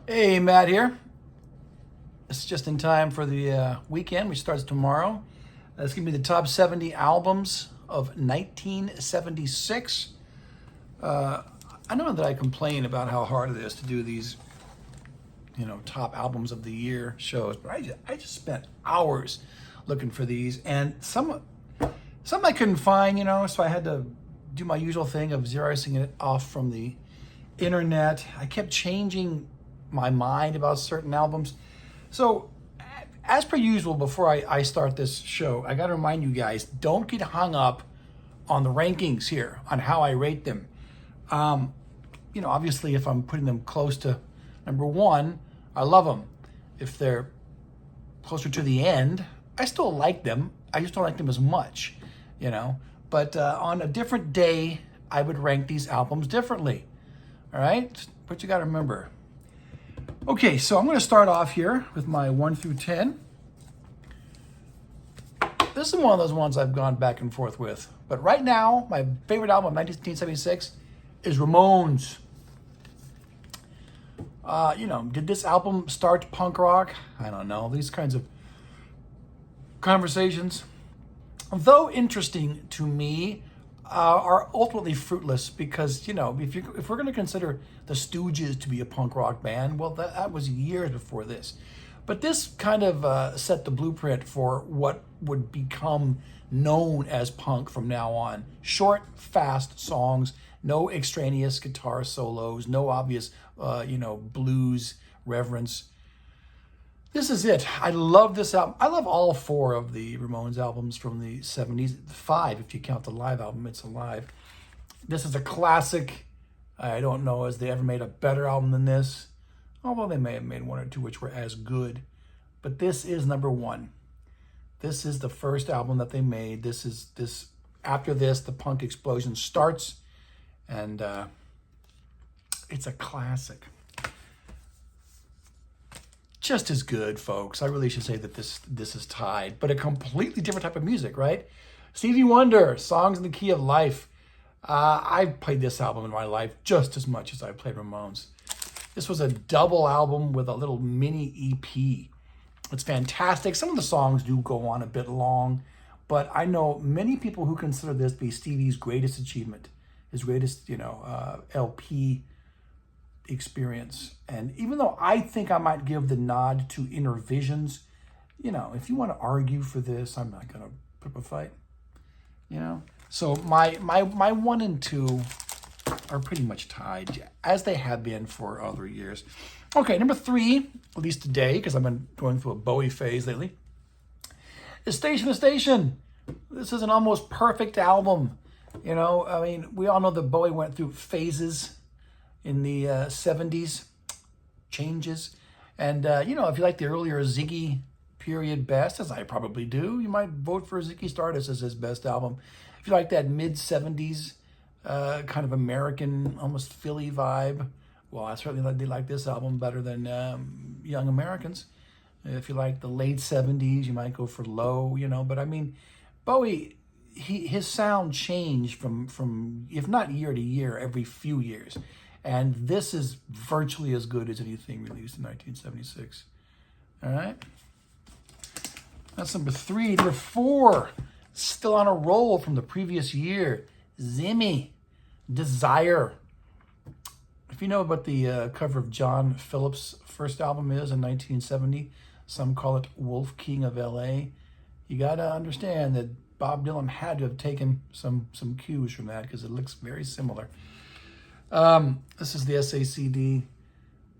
Hey, Matt here. This is just in time for the weekend, which starts tomorrow. It's going to be the top 70 albums of 1976. I know that I complain about how hard it is to do these, top albums of the year shows, but I just spent hours looking for these, and some I couldn't find, so I had to do my usual thing of xeroxing it off from the internet. I kept changing my mind about certain albums. So, as per usual, before I start this show, I got to remind you guys, don't get hung up on the rankings here, on how I rate them. Obviously, if I'm putting them close to number one, I love them. If they're closer to the end, I still like them. I just don't like them as much, But on a different day, I would rank these albums differently. All right? But you got to remember. Okay, so I'm going to start off here with my 1 through 10. This is one of those ones I've gone back and forth with. But right now, my favorite album of 1976 is Ramones. Did this album start punk rock? I don't know. These kinds of conversations, though interesting to me, are ultimately fruitless because, if we're going to consider the Stooges to be a punk rock band, well, that was years before this. But this kind of set the blueprint for what would become known as punk from now on. Short, fast songs, no extraneous guitar solos, no obvious, blues reverence. This is it. I love this album. I love all four of the Ramones albums from the 70s. Five, if you count the live album, It's Alive. This is a classic. I don't know as they ever made a better album than this, although they may have made one or two which were as good. But this is number one. This is the first album that they made. After this, the punk explosion starts, and it's a classic. Just as good, folks. I really should say that this is tied, but a completely different type of music, right? Stevie Wonder, Songs in the Key of Life. I've played this album in my life just as much as I played Ramones. This was a double album with a little mini EP. It's fantastic. Some of the songs do go on a bit long, but I know many people who consider this to be Stevie's greatest achievement, his greatest, LP experience. And even though I think I might give the nod to Inner Visions, if you want to argue for this, I'm not going to put up a fight. So my 1 and 2 are pretty much tied, as they have been for other years. Okay, number 3, at least today, because I've been going through a Bowie phase lately, is Station to Station. This is an almost perfect album. We all know that Bowie went through phases in the 70s, changes. And, if you like the earlier Ziggy period best, as I probably do, you might vote for Ziggy Stardust as his best album. If you like that mid-70s kind of American, almost Philly vibe, well, I certainly like this album better than Young Americans. If you like the late 70s, you might go for Low, But Bowie, his sound changed from if not year to year, every few years. And this is virtually as good as anything released in 1976. All right? That's number 3. Number 4, still on a roll from the previous year, Zimmy, Desire. If you know what the cover of John Phillips' first album is in 1970, some call it Wolf King of L.A., you got to understand that Bob Dylan had to have taken some cues from that because it looks very similar. This is the SACD.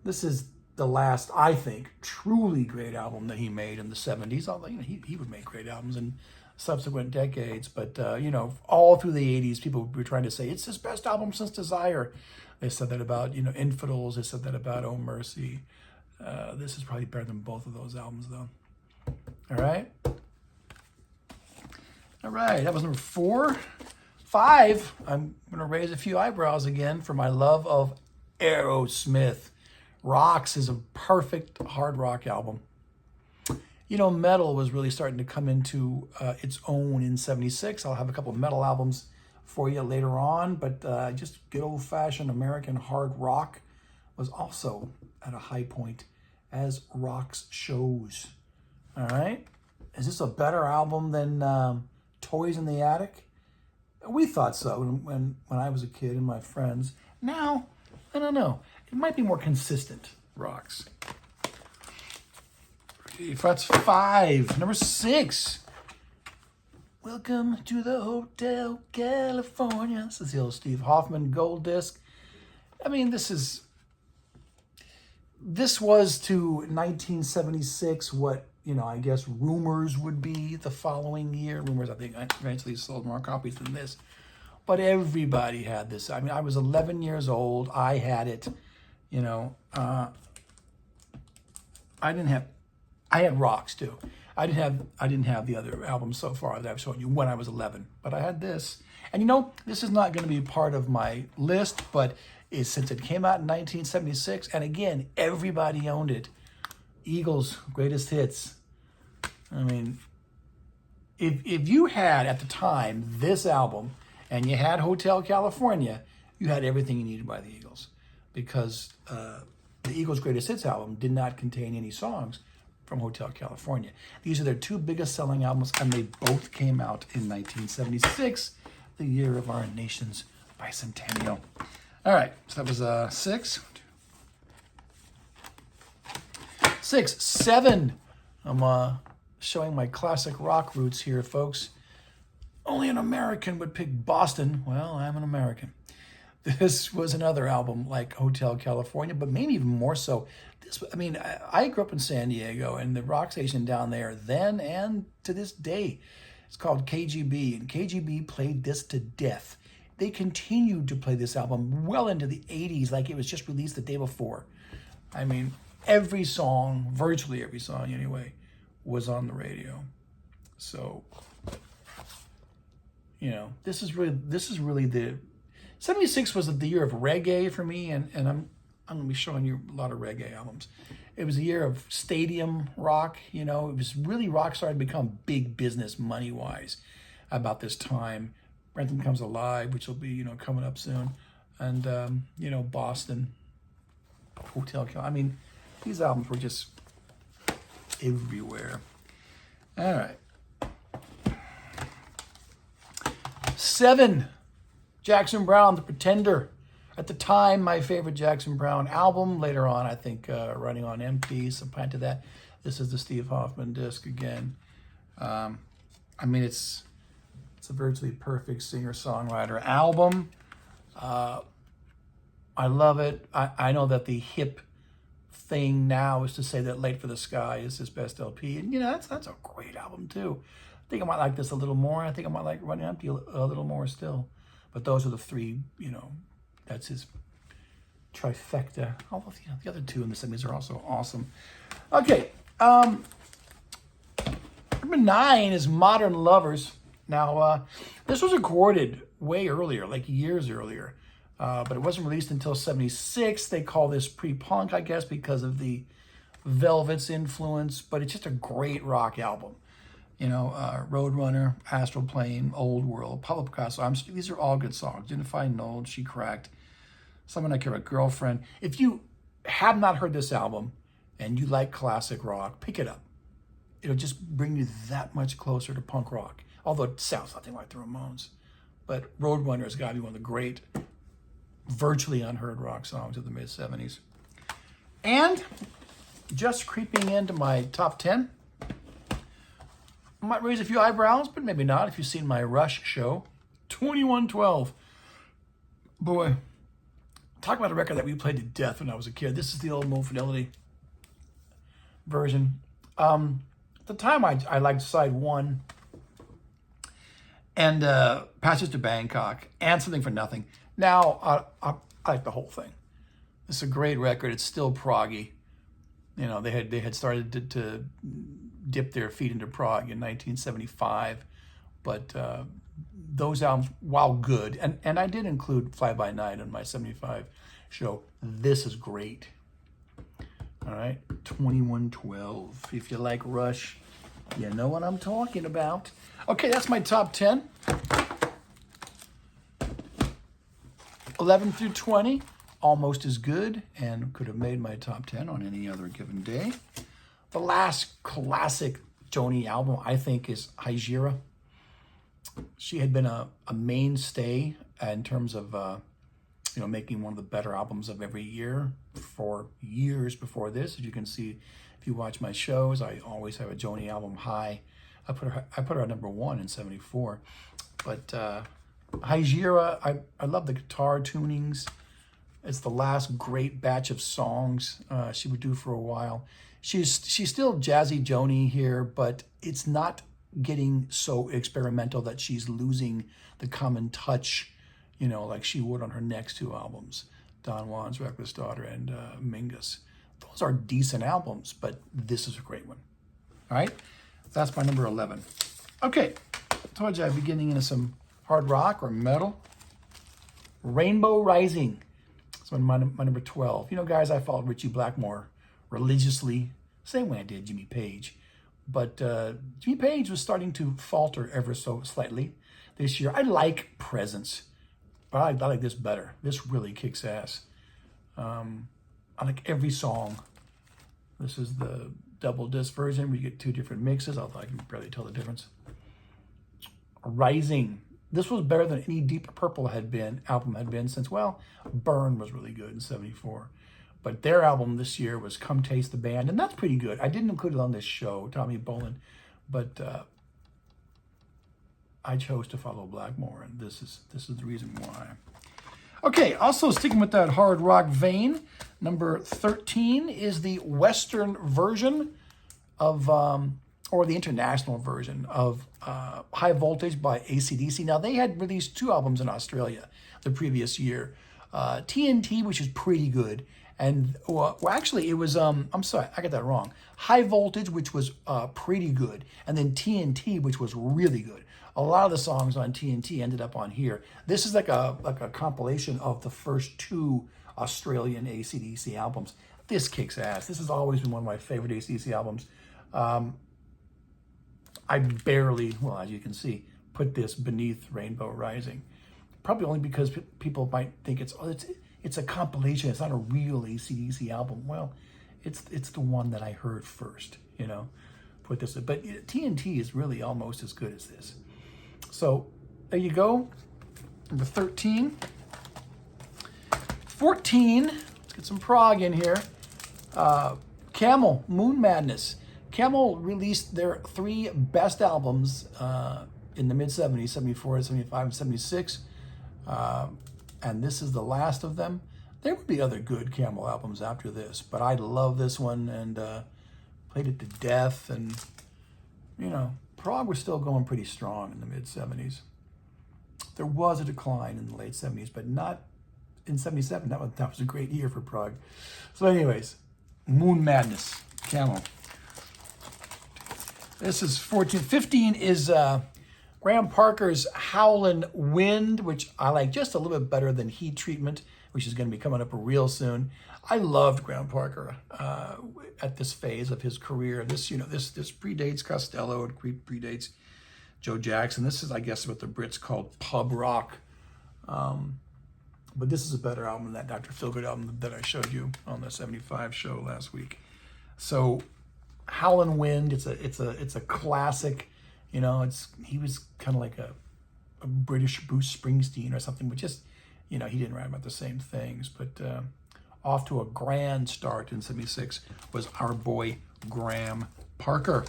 This is the last, I think, truly great album that he made in the 70s. Although he would make great albums in subsequent decades, but all through the 80s, people were trying to say it's his best album since Desire. They said that about Infidels. They said that about Oh Mercy. This is probably better than both of those albums, though. All right, that was number 4. 5, I'm going to raise a few eyebrows again for my love of Aerosmith. Rocks is a perfect hard rock album. Metal was really starting to come into its own in 76. I'll have a couple of metal albums for you later on, but just good old-fashioned American hard rock was also at a high point as rock's shows. All right? Is this a better album than Toys in the Attic? We thought so when I was a kid and my friends. Now, I don't know. It might be more consistent, rocks. That's 5. Number 6. Welcome to the Hotel California. This is the old Steve Hoffman gold disc. I mean, this was to 1976 what, I guess Rumors would be the following year. Rumors, I think, eventually sold more copies than this. But everybody had this. I mean, I was 11 years old. I had it. I had rocks too. I didn't have the other albums so far that I've shown you when I was 11, but I had this. And this is not going to be part of my list, but since it came out in 1976, and again, everybody owned it. Eagles' greatest hits. I mean, if you had at the time this album and you had Hotel California, you had everything you needed by the Eagles, because the Eagles' greatest hits album did not contain any songs from Hotel California. These are their 2 biggest selling albums, and they both came out in 1976, the year of our nation's bicentennial. All right, so that was 6. 6, 7. I'm showing my classic rock roots here, folks. Only an American would pick Boston. Well, I'm an American. This was another album like Hotel California, but maybe even more so. I grew up in San Diego, and the rock station down there then and to this day, it's called KGB, and KGB played this to death. They continued to play this album well into the 80s, like it was just released the day before. I mean, every song, virtually every song anyway, was on the radio. So, this is really the 76 was the year of reggae for me, and I'm going to be showing you a lot of reggae albums. It was a year of stadium rock. It was really rock started to become big business money-wise about this time. Renton Comes Alive, which will be, coming up soon. And, Boston, Hotel California. I mean, these albums were just everywhere. All right. 7, Jackson Browne, The Pretender. At the time, my favorite Jackson Browne album. Later on, I think Running on Empty supplanted that. This is the Steve Hoffman disc again. It's a virtually perfect singer-songwriter album. I love it. I know that the hip thing now is to say that Late for the Sky is his best LP. And, that's a great album, too. I think I might like this a little more. I think I might like Running on Empty a little more still. But those are the 3, that's his trifecta. Although, the other 2 in the 70s are also awesome. Okay. Number 9 is Modern Lovers. Now, this was recorded way earlier, like years earlier. But it wasn't released until 76. They call this pre-punk, I guess, because of the Velvet's influence. But it's just a great rock album. Roadrunner, Astral Plane, Old World, Pablo Picasso. These are all good songs. Didn't Find Old, She Cracked, Someone I Care About, Girlfriend. If you have not heard this album and you like classic rock, pick it up. It'll just bring you that much closer to punk rock. Although it sounds nothing like the Ramones. But Roadrunner has got to be one of the great, virtually unheard rock songs of the mid-70s. And just creeping into my top 10, I might raise a few eyebrows, but maybe not if you've seen my Rush show, 2112. Boy, talk about a record that we played to death when I was a kid. This is the old Low Fidelity version. At the time, I liked side 1 and Passage to Bangkok and Something for Nothing. Now, I like the whole thing. It's a great record. It's still proggy. They had started to dip their feet into prog in 1975, but those albums, while good, and I did include Fly By Night on my 75 show. This is great. All right, 2112. If you like Rush, you know what I'm talking about. Okay, that's my top 10. 11 through 20. almost as good and could have made my top 10 on any other given day. The last classic Joni album, I think, is Hygieia. She had been a mainstay in terms of making one of the better albums of every year for years before this. As you can see, if you watch my shows, I always have a Joni album high. I put her at number 1 in '74. But Hygieia, I love the guitar tunings. It's the last great batch of songs she would do for a while. She's still jazzy Joni here, but it's not getting so experimental that she's losing the common touch, like she would on her next 2 albums, Don Juan's Reckless Daughter and Mingus. Those are decent albums, but this is a great one. All right, that's my number 11. Okay, I told you I'd be getting into some hard rock or metal. Rainbow Rising. That's my number 12. Guys, I followed Richie Blackmore religiously, same way I did Jimmy Page. But Jimmy Page was starting to falter ever so slightly this year. I like Presence, but I like this better. This really kicks ass. I like every song. This is the double disc version where you get 2 different mixes, although I can barely tell the difference. Rising. This was better than any Deep Purple album had been since, Burn was really good in '74. But their album this year was Come Taste the Band, and that's pretty good. I didn't include it on this show, Tommy Bolin, but I chose to follow Blackmore, and this is the reason why. Okay, also sticking with that hard rock vein, number 13 is the Western version of, or the international version of High Voltage by AC/DC. Now, they had released 2 albums in Australia the previous year. TNT, which is pretty good, and actually it was, I'm sorry, I got that wrong. High Voltage, which was pretty good, and then TNT, which was really good. A lot of the songs on TNT ended up on here. This is like a compilation of the first 2 Australian AC/DC albums. This kicks ass. This has always been one of my favorite AC/DC albums. I barely, as you can see, put this beneath Rainbow Rising. Probably only because people might think it's a compilation. It's not a real AC/DC album. Well, it's the one that I heard first, put this, but TNT is really almost as good as this. So there you go. Number 13. 14, let's get some prog in here. Camel, Moon Madness. Camel released their 3 best albums in the mid-'70s, 74, 75, and 76. And this is the last of them. There would be other good Camel albums after this, but I love this one and played it to death. And, prog was still going pretty strong in the mid-'70s. There was a decline in the late 70s, but not in 77. That was a great year for prog. So anyways, Moon Madness, Camel. This is 14. 15 is Graham Parker's Howlin' Wind, which I like just a little bit better than Heat Treatment, which is going to be coming up real soon. I loved Graham Parker at this phase of his career. This predates Costello, it predates Joe Jackson. This is, I guess, what the Brits called pub rock. But this is a better album than that Dr. Feelgood album that I showed you on the 75 show last week. So Howlin' Wind, it's a classic. He was kind of like a British Bruce Springsteen or something, but just, he didn't write about the same things. But off to a grand start in 76 was our boy Graham Parker.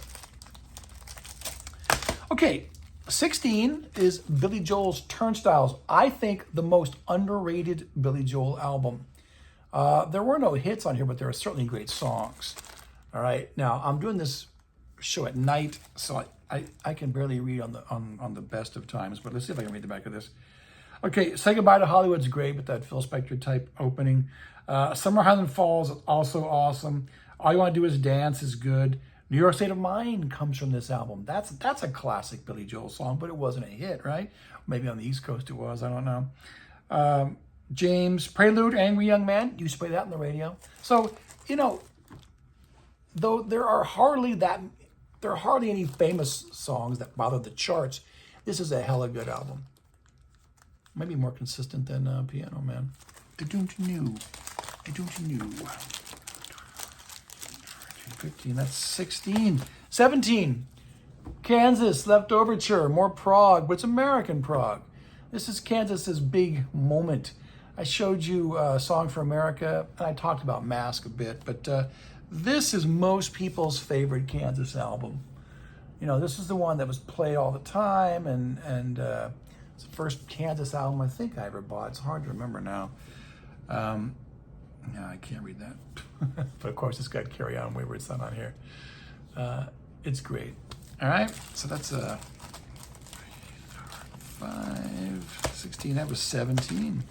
Okay, 16 is Billy Joel's Turnstiles. I think the most underrated Billy Joel album. There were no hits on here, but there are certainly great songs. All right, now I'm doing this show at night, so I can barely read on the best of times, but let's see if I can read the back of this. Okay, Say Goodbye to Hollywood's great with that Phil Spector type opening. Summer Highland Falls is also awesome. All You Want to Do Is Dance is good. New York State of Mind comes from this album. That's a classic Billy Joel song, but it wasn't a hit, right? Maybe on the East Coast it was, I don't know. James, Prelude, Angry Young Man, used to play that on the radio. So, though there are hardly any famous songs that bother the charts, this is a hella good album. Maybe more consistent than Piano Man. I don't know. I don't know. 15, that's 16. 17. Kansas, Left Overture, more prog, but it's American prog. This is Kansas's big moment. I showed you Song for America, and I talked about Mask a bit, but this is most people's favorite Kansas album. You know, this is the one that was played all the time, and it's the first Kansas album I think I ever bought. It's hard to remember now. Yeah, I can't read that. But of course, it's got Carry On Wayward Son on here. It's great. All right, so that's 5, 16, that was 17.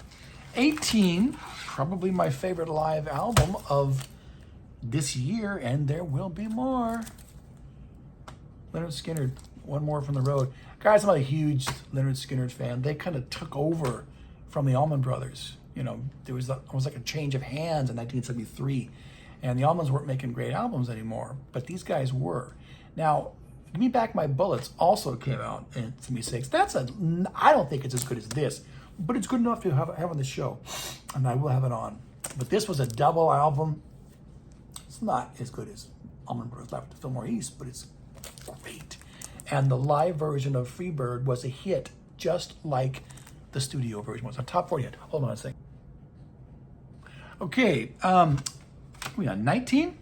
18, probably my favorite live album of this year, and there will be more. Leonard Skinner, One More from the Road. Guys, I'm not a huge Leonard Skinner fan. They kind of took over from the Allman Brothers. You know, there was almost like a change of hands in 1973, and the Allmans weren't making great albums anymore, but these guys were. Now, Give Me Back My Bullets also came out in 76. I don't think it's as good as this, but it's good enough to have on the show, and I will have it on. But this was a double album. It's not as good as Allman Brothers Live at the Fillmore East, but it's great. And the live version of Freebird was a hit, just like the studio version was. A top 40 hit. Hold on a second. Okay, we got 19.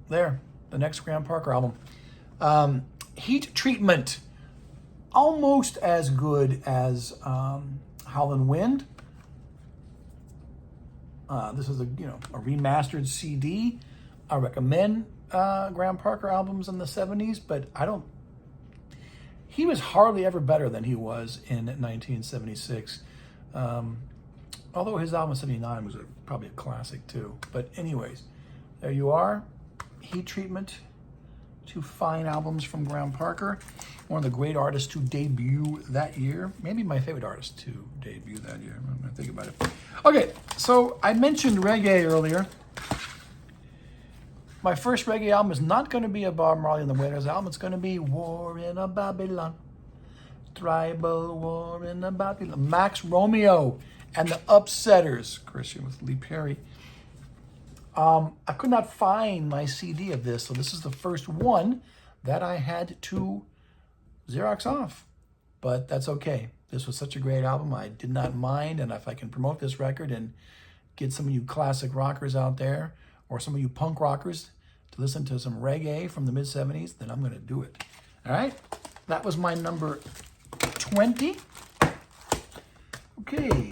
There, the next Graham Parker album. Heat Treatment, almost as good as Howlin' Wind. This is a remastered CD. I recommend Graham Parker albums in the 70s, but he was hardly ever better than he was in 1976. Although his album 79 was probably a classic too. But anyways, there you are. Heat Treatment. 2 fine albums from Graham Parker. One of the great artists to debut that year. Maybe my favorite artist to debut that year. I'm going to think about it. Okay, so I mentioned reggae earlier. My first reggae album is not going to be a Bob Marley and the Wailers album. It's going to be War in a Babylon. Tribal War in a Babylon. Max Romeo and the Upsetters. Christian with Lee Perry. I could not find my CD of this, so this is the first one that I had to Xerox off. But that's okay. This was such a great album. I did not mind, and if I can promote this record and get some of you classic rockers out there, or some of you punk rockers, to listen to some reggae from the mid-70s, then I'm going to do it. All right? That was my number 20. Okay.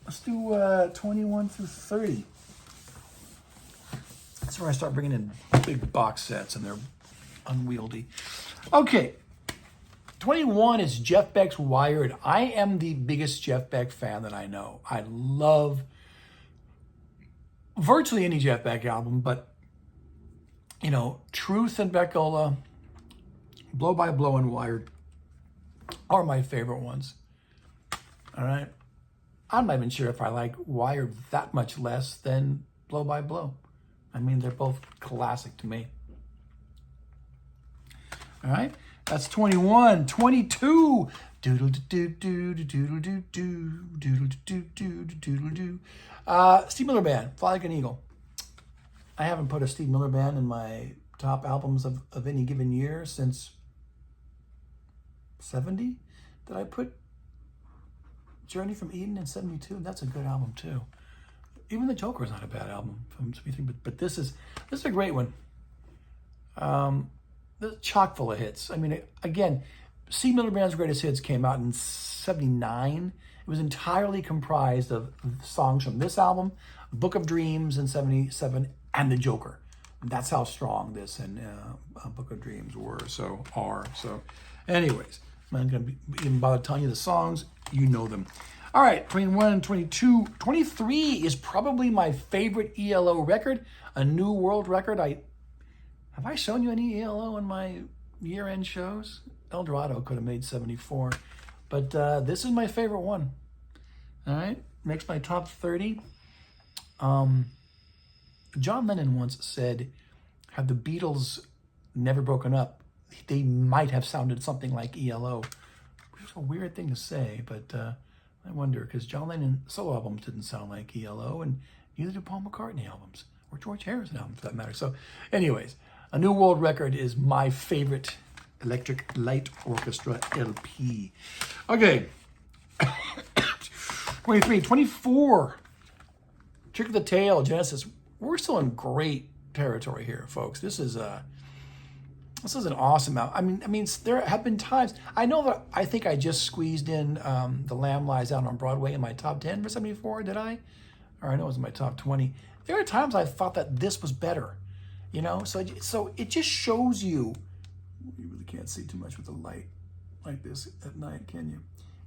Let's do 21 through 30. That's where I start bringing in big box sets, and they're unwieldy. Okay. 21 is Jeff Beck's Wired. I am the biggest Jeff Beck fan that I know. I love virtually any Jeff Beck album, but, Truth and Beckola, Blow by Blow, and Wired are my favorite ones. All right? I'm not even sure if I like Wired that much less than Blow by Blow. I mean, they're both classic to me. All right? That's 21. 22. Doodle do do doodle do do doodle do do doodle do. Steve Miller Band, Fly Like an Eagle. I haven't put a Steve Miller Band in my top albums of any given year since 70. Did I put Journey from Eden in 72? That's a good album too. Even The Joker is not a bad album from 73, but this is a great one. This is chock full of hits. I mean, again, Steve Miller Band's greatest hits came out in 79. It was entirely comprised of songs from this album, Book of Dreams in 77, and The Joker. That's how strong this and Book of Dreams are. So, anyways, I'm not going to even bother telling you the songs. You know them. All right, 21 and 22. 23 is probably my favorite ELO record, a New World record. Have I shown you any ELO in my year-end shows? El Dorado could have made 74, but this is my favorite one. All right, makes my top 30. John Lennon once said, had the Beatles never broken up, they might have sounded something like ELO, which is a weird thing to say, but I wonder, because John Lennon solo albums didn't sound like ELO, and neither do Paul McCartney albums, or George Harrison albums for that matter. So anyways, A New World Record is my favorite Electric Light Orchestra LP. Okay. 23, 24. Trick of the Tail, Genesis. We're still in great territory here, folks. This is an awesome album. I mean, there have been times. I know that I think I just squeezed in The Lamb Lies Out on Broadway in my top 10 for 74. Did I? Or I know it was in my top 20. There are times I thought that this was better, you know. So it just shows you. You really can't see too much with the light like this at night, can you?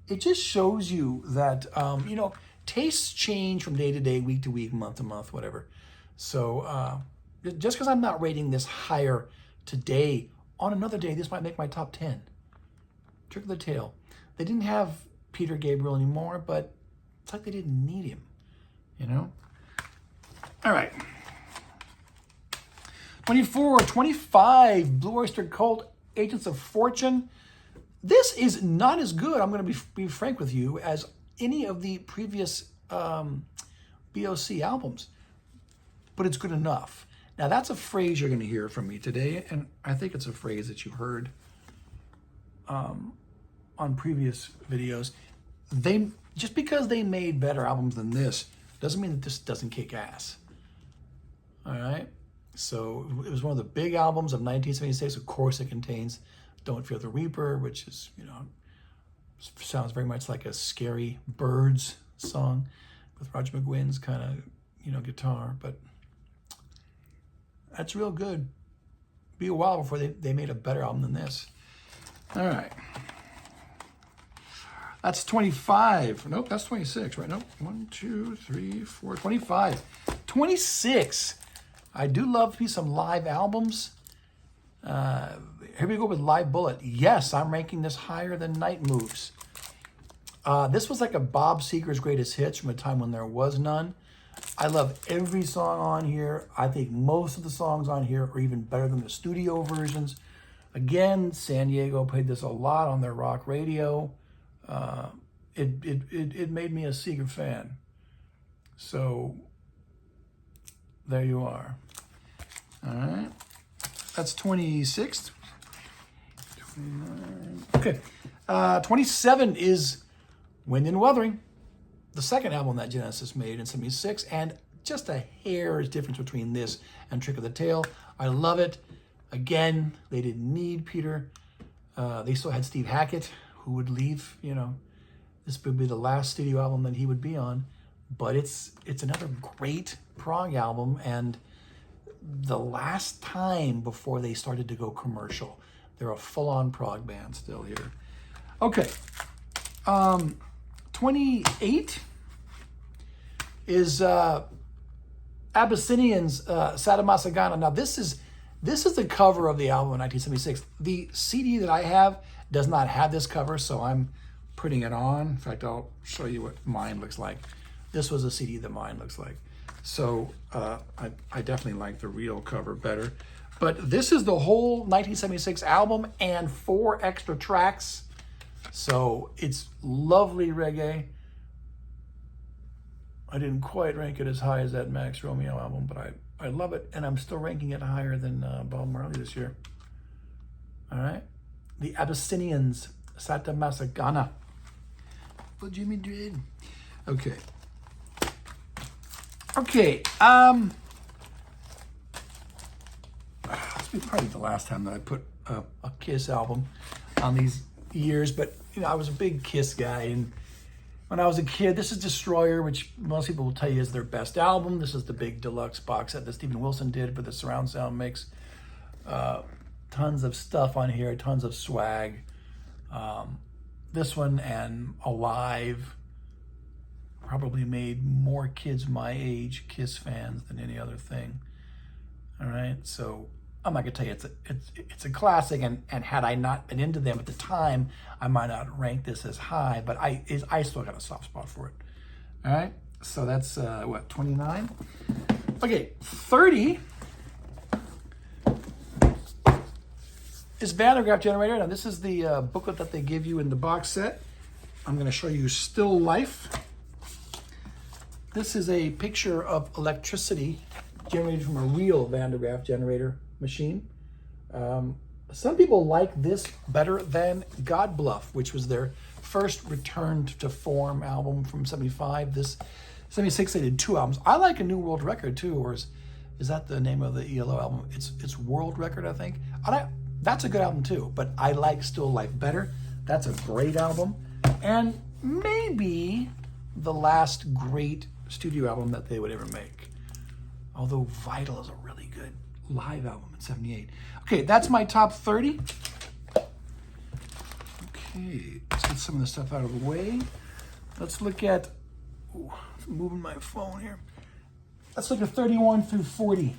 It just shows you that you know, tastes change from day to day, week to week, month to month, whatever. So just because I'm not rating this higher today, on another day, this might make my top 10. Trick of the Tail. They didn't have Peter Gabriel anymore, but it's like they didn't need him, you know? All right. 24, 25, Blue Oyster Cult, Agents of Fortune. This is not as good, I'm going to be frank with you, as any of the previous BOC albums, but it's good enough. Now, that's a phrase you're going to hear from me today, and I think it's a phrase that you've heard on previous videos. Just because they made better albums than this doesn't mean that this doesn't kick ass. All right? So it was one of the big albums of 1976. Of course, it contains Don't Fear the Reaper, which is, you know, sounds very much like a Scary Birds song with Roger McGuinn's kind of, you know, guitar, but that's real good. Be a while before they made a better album than this. All right. That's 25. Nope, that's 26, right? Nope. 1, 2, 3, 4, 25. 26. I do love some live albums. Here we go with Live Bullet. Yes, I'm ranking this higher than Night Moves. This was like a Bob Seger's greatest hits from a time when there was none. I love every song on here. I think most of the songs on here are even better than the studio versions. Again, San Diego played this a lot on their rock radio. It made me a Seger fan. So there you are. All right. That's 26. 29. Okay. 27 is Wind and Wuthering, the second album that Genesis made in 76, and just a hair's difference between this and Trick of the Tail. I love it. Again, they didn't need Peter. They still had Steve Hackett, who would leave, you know. This would be the last studio album that he would be on, but it's another great prog album, and the last time before they started to go commercial. They're a full-on prog band still here. Okay. 28 is Abyssinians, Sadamasagana. Now, this is the cover of the album in 1976. The CD that I have does not have this cover, so I'm putting it on. In fact, I'll show you what mine looks like. This was a CD that mine looks like. So I definitely like the real cover better. But this is the whole 1976 album and 4 extra tracks. So it's lovely reggae. I didn't quite rank it as high as that Max Romeo album, but I love it, and I'm still ranking it higher than Bob Marley this year. All right. The Abyssinians, Sata Masagana. For Jimmy Dredd. Okay. Okay. This will be probably the last time that I put a Kiss album on these years, but you know, I was a big Kiss guy, and when I was a kid, this is Destroyer, which most people will tell you is their best album. This is the big deluxe box set that Steven Wilson did for the surround sound mix. Tons of stuff on here, tons of swag. This one and Alive probably made more kids my age Kiss fans than any other thing. All right, so I'm not gonna tell you it's a classic, and had I not been into them at the time, I might not rank this as high, but I still got a soft spot for it. All right, so that's what, 29? Okay, 30 is Van de Graaff Generator. Now this is the booklet that they give you in the box set. I'm going to show you Still Life. This is a picture of electricity generated from a real Van de Graaff generator machine. Some people like this better than God Bluff, which was their first returned to form album from 75. This 76, they did 2 albums. I like A New World Record too, or is that the name of the ELO album? It's World Record, I think. That's a good album too, but I like Still Life better. That's a great album. And maybe the last great studio album that they would ever make. Although Vital is a really good live album in 78. Okay, that's my top 30. Okay, let's get some of this stuff out of the way. Let's look at, moving my phone here. Let's look at 31 through 40.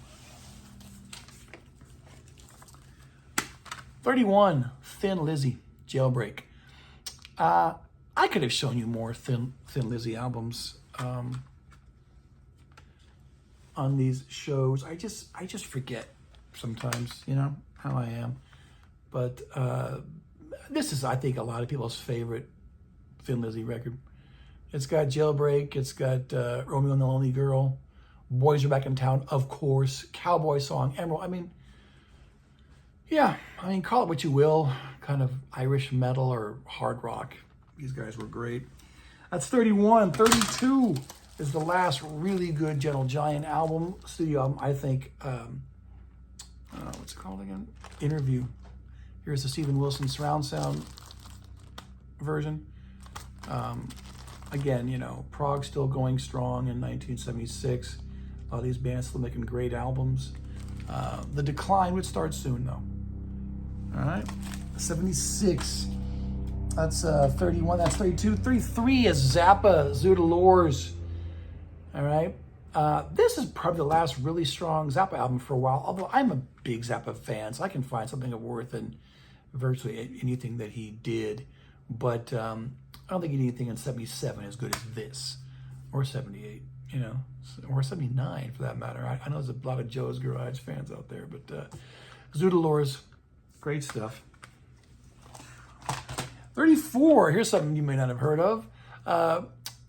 31, Thin Lizzy, Jailbreak. I could have shown you more Thin Lizzy albums on these shows. I just forget sometimes, you know, how I am. But this is, I think, a lot of people's favorite Thin Lizzy record. It's got Jailbreak, it's got Romeo and the Lonely Girl, Boys Are Back in Town, of course, Cowboy Song, Emerald. I mean, yeah, call it what you will, kind of Irish metal or hard rock. These guys were great. That's 31. 32 is the last really good Gentle Giant album, studio album, I think. What's it called again? Interview. Here's the Stephen Wilson surround sound version. Again, you know, Prog still going strong in 1976. A lot of these bands still making great albums. The decline would start soon, though. All right, 76. That's 31. That's 32. 33 is Zappa, Zoodalores. All right. This is probably the last really strong Zappa album for a while, although I'm a big Zappa fan, so I can find something of worth in virtually anything that he did. But I don't think anything in 77 as good as this, or 78, you know, or 79 for that matter. I know there's a lot of Joe's Garage fans out there, but Zoodalores, great stuff. 34, here's something you may not have heard of.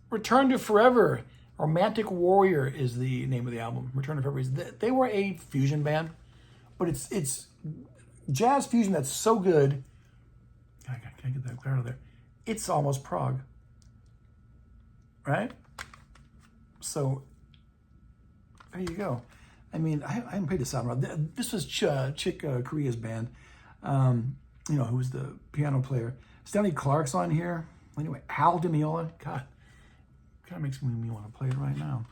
Return to Forever. Romantic Warrior is the name of the album. Return to Forever. They were a fusion band, but it's jazz fusion that's so good. I can't get that clear out of there. It's almost prog, right? So there you go. I mean, I haven't played this album. This was Chick Corea's band. You know, who was the piano player. Stanley Clark's on here. Anyway, Hal DiMeola. God, kind of makes me want to play it right now.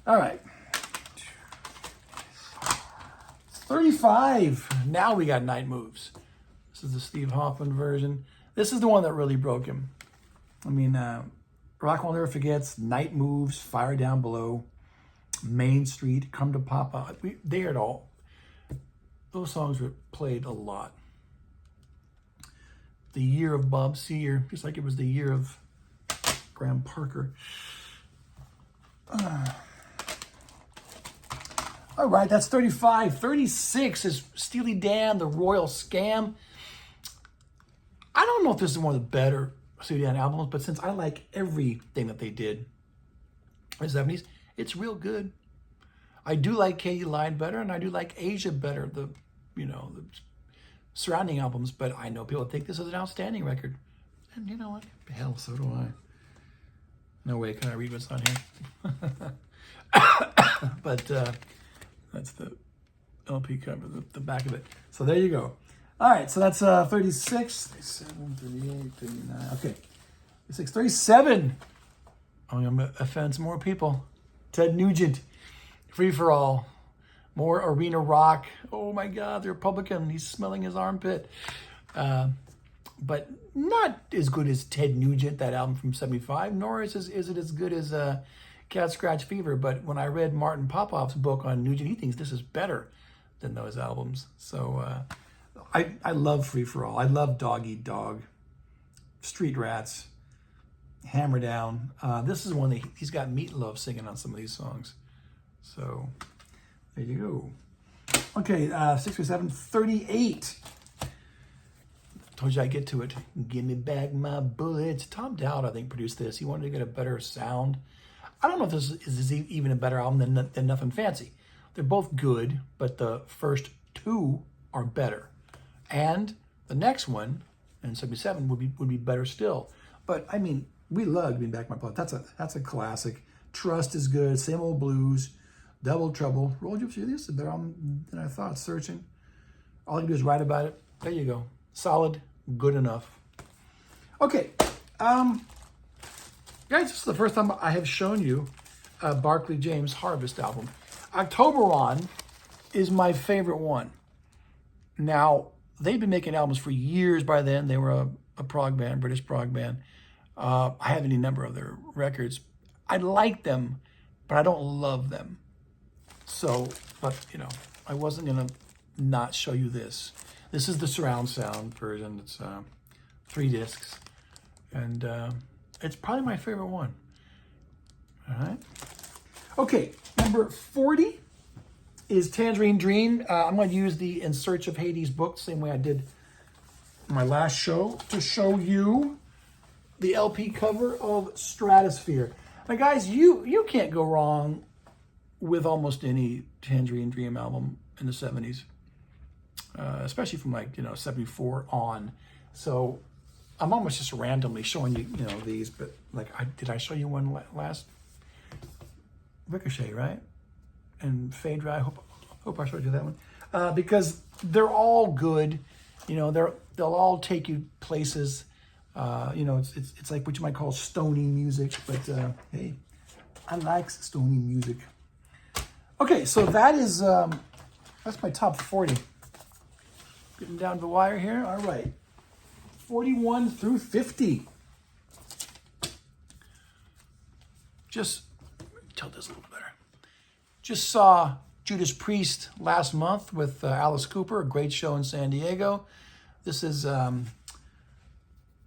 All right. 35. Now we got Night Moves. This is the Steve Hoffman version. This is the one that really broke him. I mean, Rock Will Never Forgets, Night Moves, Fire Down Below, Main Street, Come to Papa. They heard all. Those songs were played a lot. The year of Bob Seger, just like it was the year of Graham Parker. All right, that's 35. 36 is Steely Dan, The Royal Scam. I don't know if this is one of the better Steely Dan albums, but since I like everything that they did in the 70s, it's real good. I do like Katie Lied better, and I do like Asia better, the surrounding albums, but I know people think this is an outstanding record. And you know what? Hell, so do I. No way can I read what's on here. But that's the LP cover, the back of it. So there you go. All right, so that's 36, 37, 38, 39. Okay, 36, 37. I'm going to offend some more people. Ted Nugent, Free for All. More arena rock. Oh my God, the Republican, he's smelling his armpit. But not as good as Ted Nugent, that album from 75, nor is it as good as Cat Scratch Fever. But when I read Martin Popoff's book on Nugent, he thinks this is better than those albums. So I love Free for All. I love Dog Eat Dog, Street Rats, Hammer Down. This is one that he's got Meatloaf singing on some of these songs. So there you go. Okay, 6 or 7, 38. Told you I get to it. Give me back my bullets. Tom Dowd, I think, produced this. He wanted to get a better sound. I don't know if this is even a better album than Nothing Fancy. They're both good, but the first two are better. And the next one, in 77, would be better still. But I mean, we love Give Me Back My Bullets. That's a classic. Trust is good. Same Old Blues. Double Trouble. Roll Gypsy. This is a better album than I thought. Searching. All you do is write about it. There you go. Solid. Good enough. Okay. Guys, this is the first time I have shown you a Barclay James Harvest album. Octoberon is my favorite one. Now, they've been making albums for years by then. They were a prog band, British prog band. I have any number of their records. I like them, but I don't love them. So, but, you know, I wasn't going to not show you this. This is the surround sound version. It's 3 discs. And it's probably my favorite one. All right. Okay, number 40 is Tangerine Dream. I'm going to use the In Search of Hades book, same way I did my last show, to show you the LP cover of Stratosphere. Now, guys, you can't go wrong with almost any Tangerine Dream album in the 70s, especially from 74 on. So I'm almost just randomly showing you, these, but did I show you one last? Ricochet, right? And Fade Dry. Hope I showed you that one, because they're all good. They'll all take you places. It's like what you might call stony music, but hey, I like stony music. Okay, so that's my top 40. Getting down to the wire here. All right, 41 through 50. Just tilt this a little better. Just saw Judas Priest last month with Alice Cooper, a great show in San Diego. This is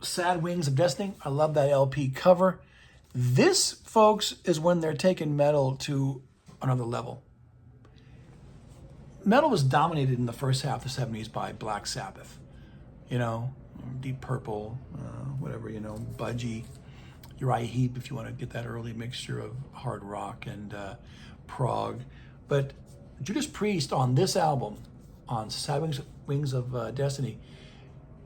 Sad Wings of Destiny. I love that LP cover. This, folks, is when they're taking metal to another level. Metal was dominated in the first half of the 70s by Black Sabbath. Deep Purple, whatever, Budgie, Uriah Heep, if you want to get that early mixture of hard rock and prog. But Judas Priest on this album, on Sad Wings of Destiny,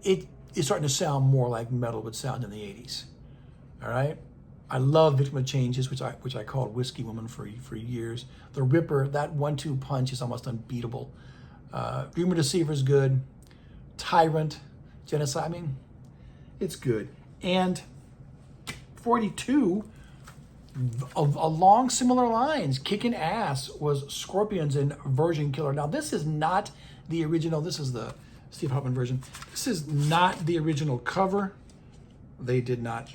it is starting to sound more like metal would sound in the 80s. All right? I love Victim of Changes, which I called Whiskey Woman for years. The Ripper, that 1-2 punch is almost unbeatable. Dreamer Deceiver is good. Tyrant, Genocide, I mean, it's good. And 42, along similar lines, kicking ass, was Scorpions and Virgin Killer. Now, this is not the original. This is the Steve Huffman version. This is not the original cover. They did not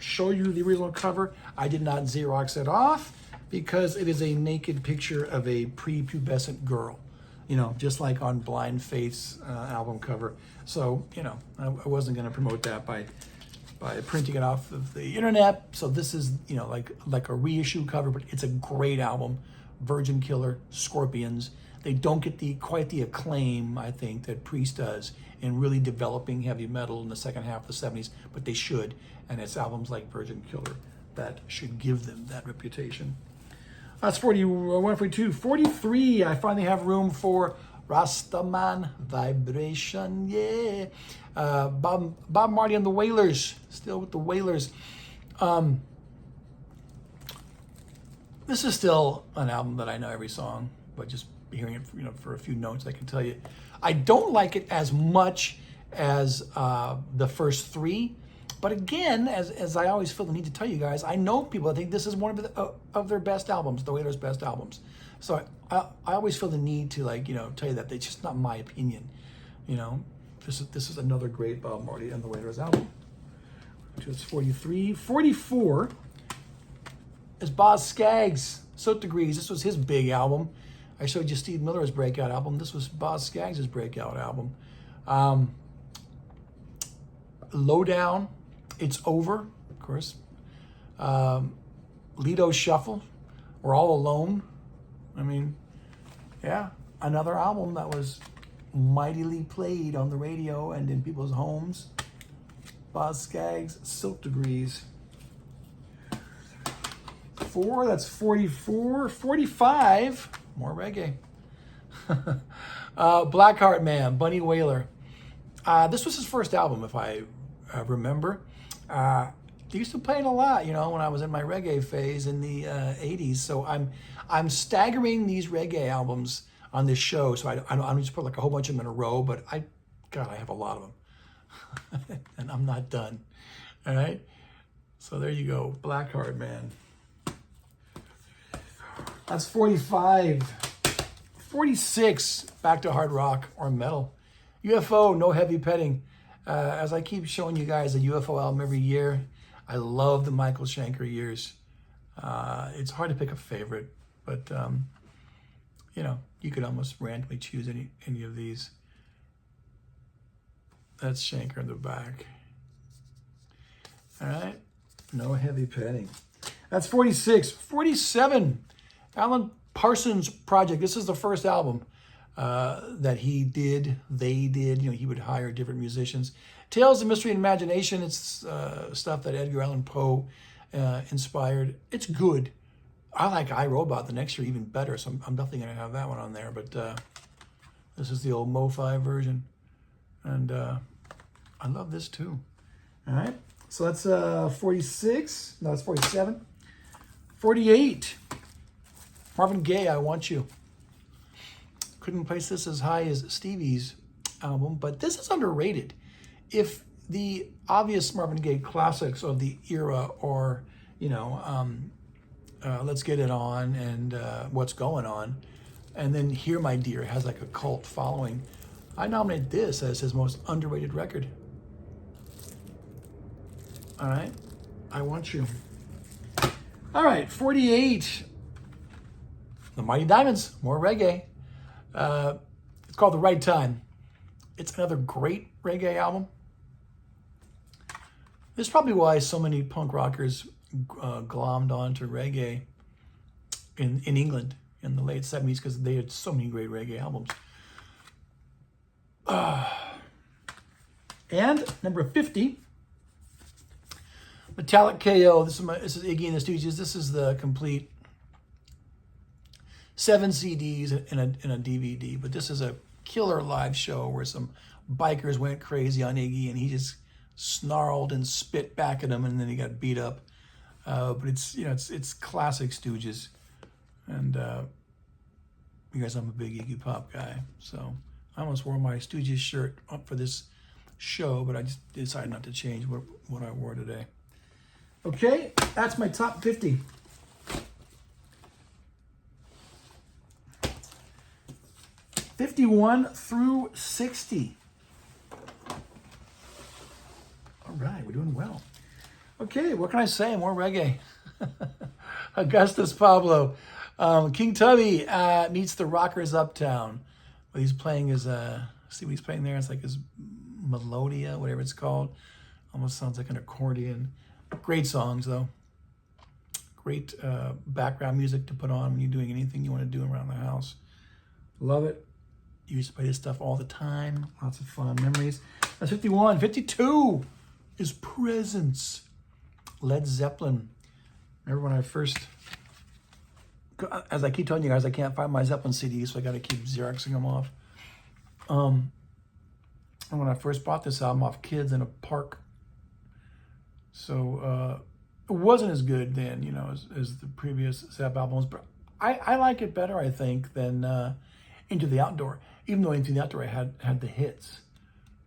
show you the original cover. I did not Xerox it off because it is a naked picture of a prepubescent girl, just like on Blind Faith's album cover. So, I wasn't going to promote that by printing it off of the internet. So this is, like a reissue cover, but it's a great album. Virgin Killer, Scorpions. They don't get quite the acclaim, I think, that Priest does in really developing heavy metal in the second half of the 70s, but they should. And it's albums like Virgin Killer that should give them that reputation. That's 41, 42. 43, I finally have room for Rastaman Vibration, yeah. Bob Marley and the Wailers, still with the Wailers. This is still an album that I know every song, but just hearing it, for a few notes, I can tell you. I don't like it as much as the first 3, but again, as I always feel the need to tell you guys, I know people that think this is one of their best albums, the Wailers' best albums. So I always feel the need to tell you that it's just not my opinion. This is another great Bob Marley and the Wailers album. Which is 43. 44 is Boz Scaggs, Soot Degrees. This was his big album. I showed you Steve Miller's breakout album. This was Boz Scaggs' breakout album. Lowdown, It's Over, of course. Lido Shuffle, We're All Alone. I mean, yeah, another album that was mightily played on the radio and in people's homes. Boz Scaggs, Silk Degrees. 4, that's 44. 45, more reggae. Blackheart Man, Bunny Wailer. This was his first album, if I remember. They used to play it a lot, when I was in my reggae phase in the 80s. So I'm staggering these reggae albums on this show, so I don't just put like a whole bunch of them in a row, but I have a lot of them. And I'm not done. All right? So there you go, Blackheart Man. That's 45. 46, back to hard rock or metal. UFO, No Heavy Petting. As I keep showing you guys a UFO album every year, I love the Michael Schenker years. It's hard to pick a favorite, but you could almost randomly choose any of these. That's Schenker in the back. All right, No Heavy Petting. That's 46. 47, Alan Parsons Project. This is the first album that they did. He would hire different musicians. Tales of Mystery and Imagination. It's stuff that Edgar Allan Poe inspired. It's good. I like I, Robot the next year even better, so I'm definitely going to have that one on there. But this is the old Mo-Fi version. And I love this too. All right. So that's 46. No, that's 47. 48. Marvin Gaye, I Want You. Couldn't place this as high as Stevie's album, but this is underrated. If the obvious Marvin Gaye classics of the era are, Let's Get It On and What's Going On, and then Here My Dear has like a cult following, I nominate this as his most underrated record. All right, I Want You. All right, 48. The Mighty Diamonds, more reggae. It's called The Right Time. It's another great reggae album. This is probably why so many punk rockers glommed onto reggae in England in the late 70s, because they had so many great reggae albums. And number 50, Metallic KO. This is Iggy and the Stooges. This is the complete 7 CDs and a DVD. But this is a killer live show where some bikers went crazy on Iggy and he just snarled and spit back at him, and then he got beat up. But it's classic Stooges. And you guys know I'm a big Iggy Pop guy, so I almost wore my Stooges shirt up for this show, but I just decided not to change what I wore today. Okay, that's my top 50. '51 through 60. All right, we're doing well. Okay, what can I say? More reggae. Augustus Pablo. King Tubby meets the Rockers Uptown. What he's playing is, see what he's playing there? It's like his melodia, whatever it's called. Almost sounds like an accordion. Great songs, though. Great background music to put on when you're doing anything you want to do around the house. Love it. Used to play this stuff all the time. Lots of fun memories. That's 51. 52 is Presence. Led Zeppelin. Remember when I first, as I keep telling you guys, I can't find my Zeppelin CDs, so I got to keep Xeroxing them off. And when I first bought this album off kids in a park, so it wasn't as good then, as the previous Zepp albums, but I like it better, I think, than Into the Outdoor. Even though Into the Outdoor had the hits.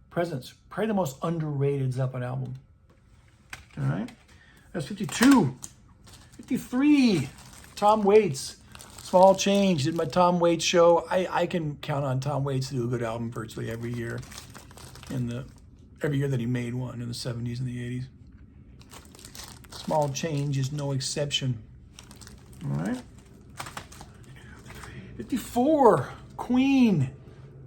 Presence, probably the most underrated Zeppelin album. All right, that's 52. 53, Tom Waits, Small Change. Did my Tom Waits show. I can count on Tom Waits to do a good album virtually every year. Every year that he made one in the 70s and the 80s. Small Change is no exception. All right. 54, Queen,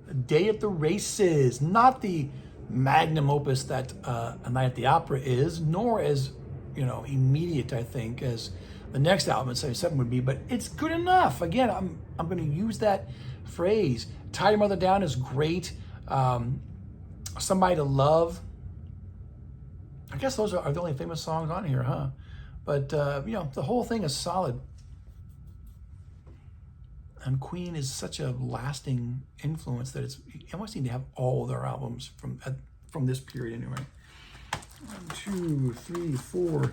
A Day at the Races. Not the magnum opus that A Night at the Opera is, nor as immediate, I think, as the next album in 77 would be, but it's good enough. Again, I'm going to use that phrase. Tie Your Mother Down is great. Somebody to Love. I guess those are the only famous songs on here, huh? But, you know, the whole thing is solid. And Queen is such a lasting influence that you almost need to have all their albums from this period anyway. 1, 2, 3, 4,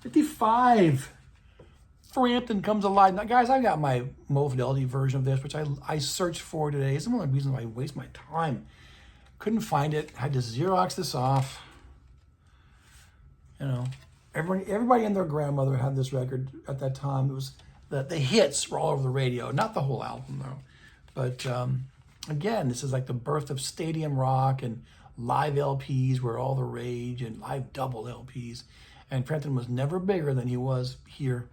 55. Frampton Comes Alive. Now, guys, I got my Mo Fidelity version of this, which I searched for today. It's one of the reasons why I waste my time. Couldn't find it. Had to Xerox this off. You know, everybody and their grandmother had this record at that time. It was the hits were all over the radio. Not the whole album, though. But, again, this is like the birth of stadium rock, and live LPs were all the rage, and live double LPs. And Frampton was never bigger than he was here.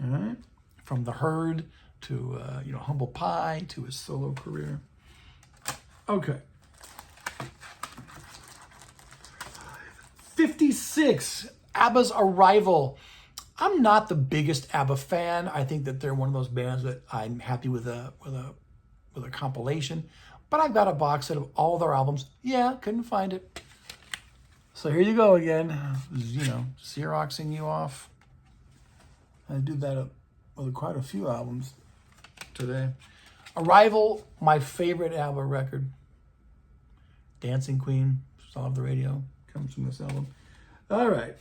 All right? From The Herd to, you know, Humble Pie to his solo career. Okay. 56, ABBA's Arrival. I'm not the biggest ABBA fan. I think that they're one of those bands that I'm happy with a compilation. But I've got a box set of all their albums. Yeah, couldn't find it. So here you go again. You know, Xeroxing you off. I do that with quite a few albums today. Arrival, my favorite ABBA record. Dancing Queen, Song of the Radio, comes from this album. All right.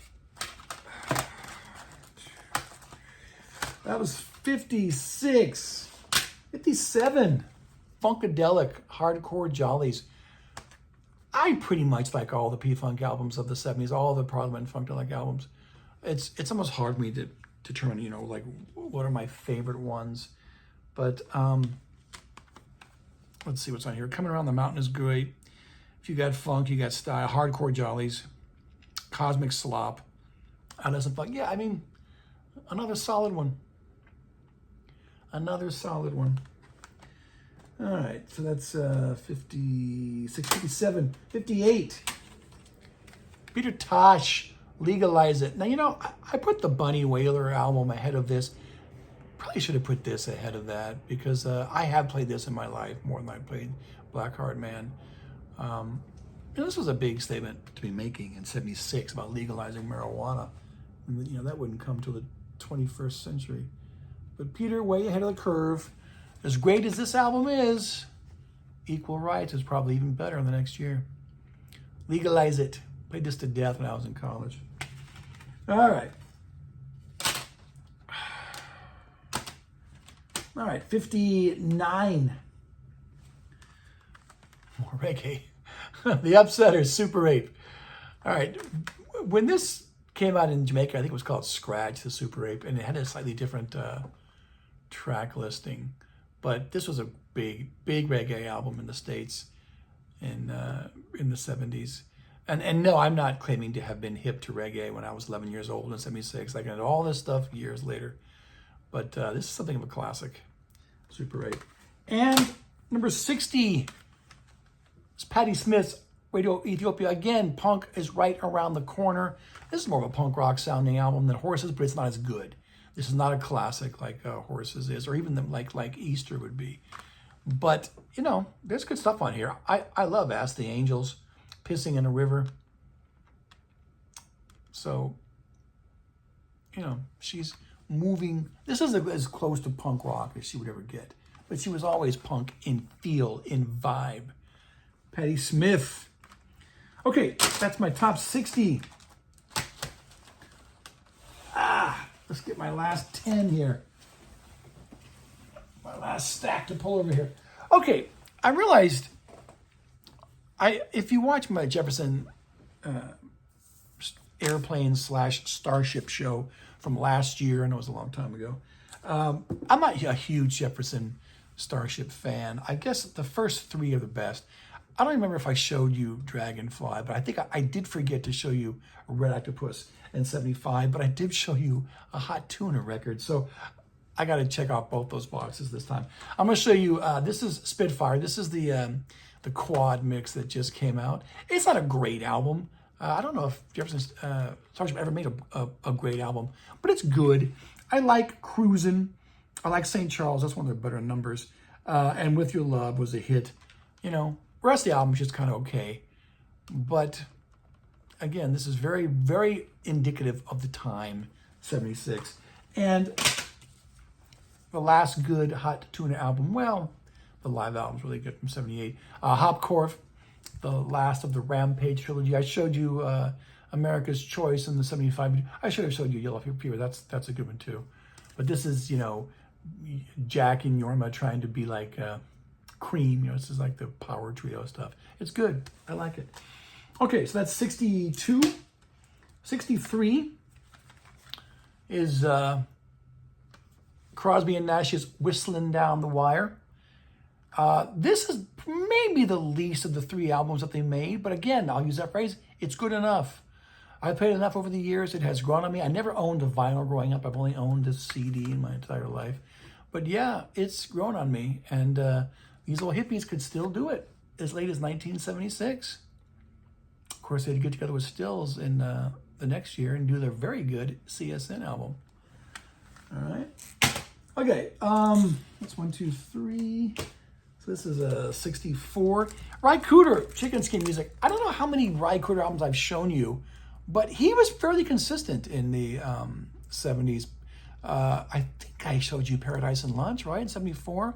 That was 56. 57. Funkadelic, Hardcore Jollies. I pretty much like all the P-Funk albums of the 70s, all the Parliament Funkadelic albums. It's almost hard for me to determine, you know, like what are my favorite ones. But let's see what's on here. Coming Around the Mountain is great. If you got funk, you got style. Hardcore Jollies, Cosmic Slop, Adolescent Funk. Yeah, I mean, another solid one. Another solid one. All right, so that's 56, 57, 58. Peter Tosh, Legalize It. Now, you know, I put the Bunny Wailer album ahead of this. Probably should have put this ahead of that because I have played this in my life more than I played Black Heart Man. You know, this was a big statement to be making in 76 about legalizing marijuana. And, you know, that wouldn't come till the 21st century. But Peter, way ahead of the curve. As great as this album is, Equal Rights is probably even better in the next year. Legalize It. Played this to death when I was in college. All right. All right, 59. More reggae. The Upsetters, Super Ape. All right. When this came out in Jamaica, I think it was called Scratch, the Super Ape, and it had a slightly different track listing. But this was a big reggae album in the States in the 70s. And no, I'm not claiming to have been hip to reggae when I was 11 years old in 76. I got all this stuff years later. But this is something of a classic. Super 8. And number 60 is Patti Smith's Radio Ethiopia. Again, punk is right around the corner. This is more of a punk rock sounding album than Horses, but it's not as good. This is not a classic like Horses is, or even like Easter would be. But, you know, there's good stuff on here. I love Ask the Angels, Pissing in a River. So, you know, she's moving. This is as close to punk rock as she would ever get. But she was always punk in feel, in vibe. Patti Smith. Okay, that's my top 60. Let's get my last 10 here. My last stack to pull over here. Okay, I realized if you watch my Jefferson airplane / Starship show from last year, I know it was a long time ago, I'm not a huge Jefferson Starship fan. I guess the first 3 are the best. I don't remember if I showed you Dragonfly, but I think I did forget to show you Red Octopus in 75, but I did show you a Hot Tuna record. So I got to check out both those boxes this time. I'm going to show you, this is Spitfire. This is the quad mix that just came out. It's not a great album. I don't know if Jefferson Starship ever made a great album, but it's good. I like Cruisin'. I like St. Charles. That's one of their better numbers. And With Your Love was a hit. You know, the rest of the album is just kind of okay. But again, this is very, very indicative of the time, 76. And the last good Hot Tuna album, well, the live album's really good from 78. Hopcorf, the last of the Rampage trilogy. I showed you America's Choice in the 75. I should have showed you Yellow Fever. That's a good one too. But this is, you know, Jack and Yorma trying to be like Cream. You know, this is like the power trio stuff. It's good. I like it. Okay, so that's 62. 63 is Crosby and Nash's Whistling Down the Wire. This is maybe the least of the 3 albums that they made, but again, I'll use that phrase, it's good enough. I've played enough over the years. It has grown on me. I never owned a vinyl growing up. I've only owned a CD in my entire life. But yeah, it's grown on me, and these little hippies could still do it as late as 1976. Of course, they had to get together with Stills in the next year and do their very good CSN album. All right. Okay, that's 1, 2, 3. So this is a 64. Ry Cooder, Chicken Skin Music. I don't know how many Ry Cooder albums I've shown you, but he was fairly consistent in the 70s. I think I showed you Paradise and Lunch, right, in 74.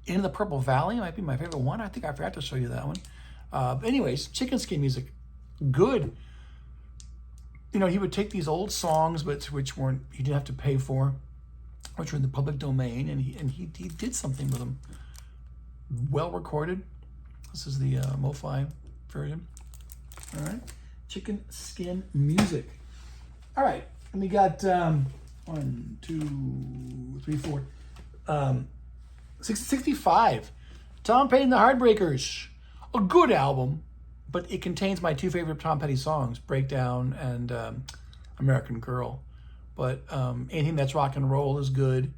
In the Purple Valley might be my favorite one. I think I forgot to show you that one. But anyways, Chicken Skin Music, good. You know, he would take these old songs, but which weren't, he didn't have to pay for, which were in the public domain, and he did something with them. Well recorded. This is the MoFi version. All right, Chicken Skin Music. All right, and we got 1, 2, 3, 4, 65. Tom Petty and the Heartbreakers. A good album, but it contains my 2 favorite Tom Petty songs, Breakdown and American Girl. But anything that's rock and roll is good.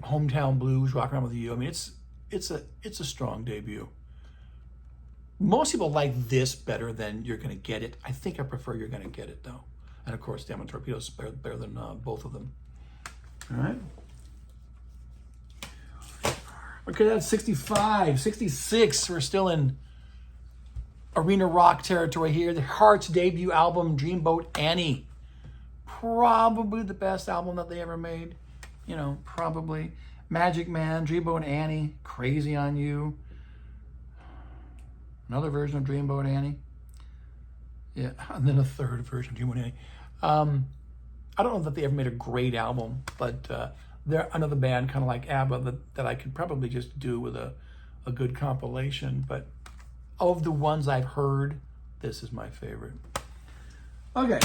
Hometown Blues, Rock Around With You. I mean, it's a strong debut. Most people like this better than You're Gonna Get It. I think I prefer You're Gonna Get It though. And of course, Damn Torpedoes better than both of them. All right. Okay, that's 65. 66, we're still in arena rock territory here. The Heart's debut album, Dreamboat Annie. Probably the best album that they ever made. You know, probably. Magic Man, Dreamboat Annie, Crazy on You. Another version of Dreamboat Annie. Yeah, and then a third version of Dreamboat Annie. I don't know that they ever made a great album, but they're another band kind of like ABBA that I could probably just do with a good compilation. But of the ones I've heard, this is my favorite. Okay,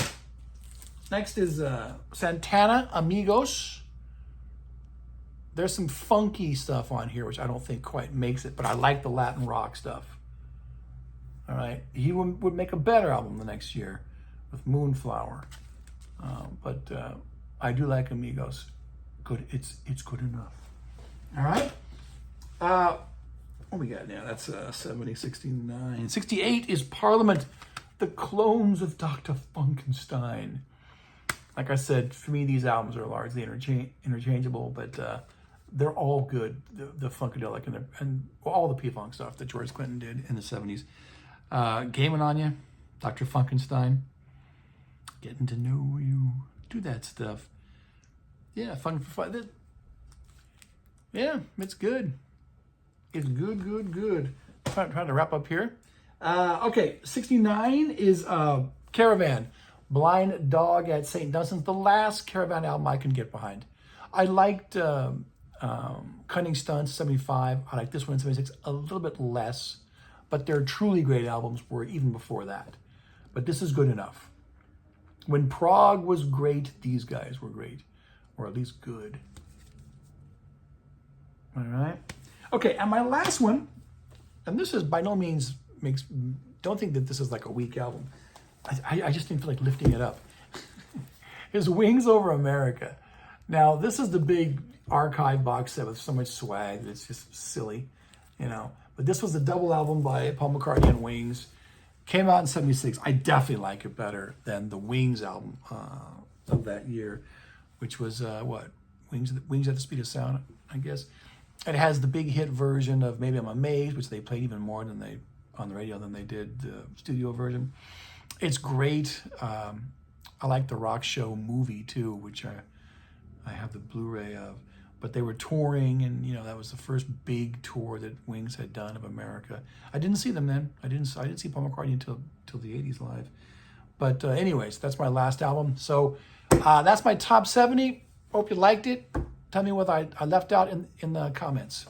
next is Santana, Amigos. There's some funky stuff on here, which I don't think quite makes it, but I like the Latin rock stuff. All right, he would make a better album the next year with Moonflower. But I do like Amigos. Good, it's good enough. All right. What we got now? That's 70, 69. 68 is Parliament, the clones of Dr. Funkenstein. Like I said, for me, these albums are largely interchangeable, but they're all good. The Funkadelic and all the P-Funk stuff that George Clinton did in the 70s. Gaming on You, Dr. Funkenstein, Getting to Know You, do that stuff. Yeah, fun. Yeah, it's good. It's good. Trying to wrap up here. Okay, 69 is Caravan, Blind Dog at St. Dunstan's, the last Caravan album I can get behind. I liked Cunning Stunts, 75. I like this one, 76, a little bit less, but their truly great albums were even before that. But this is good enough. When Prague was great, these guys were great, or at least good. All right. Okay, and my last one, and this is by no means don't think that this is like a weak album. I just didn't feel like lifting it up. Is Wings Over America. Now, this is the big archive box set with so much swag that it's just silly, you know. But this was the double album by Paul McCartney and Wings. Came out in '76. I definitely like it better than the Wings album of that year, which was what? Wings at the Speed of Sound, I guess. It has the big hit version of Maybe I'm Amazed, which they played even more than they on the radio than they did the studio version. It's great. I like the Rock Show movie too, which I have the Blu-ray of. But they were touring, and that was the first big tour that Wings had done of America. I didn't see them then. I didn't see Paul McCartney until the '80s live. But anyways, that's my last album. So that's my top 70. Hope you liked it. Tell me what I left out in the comments.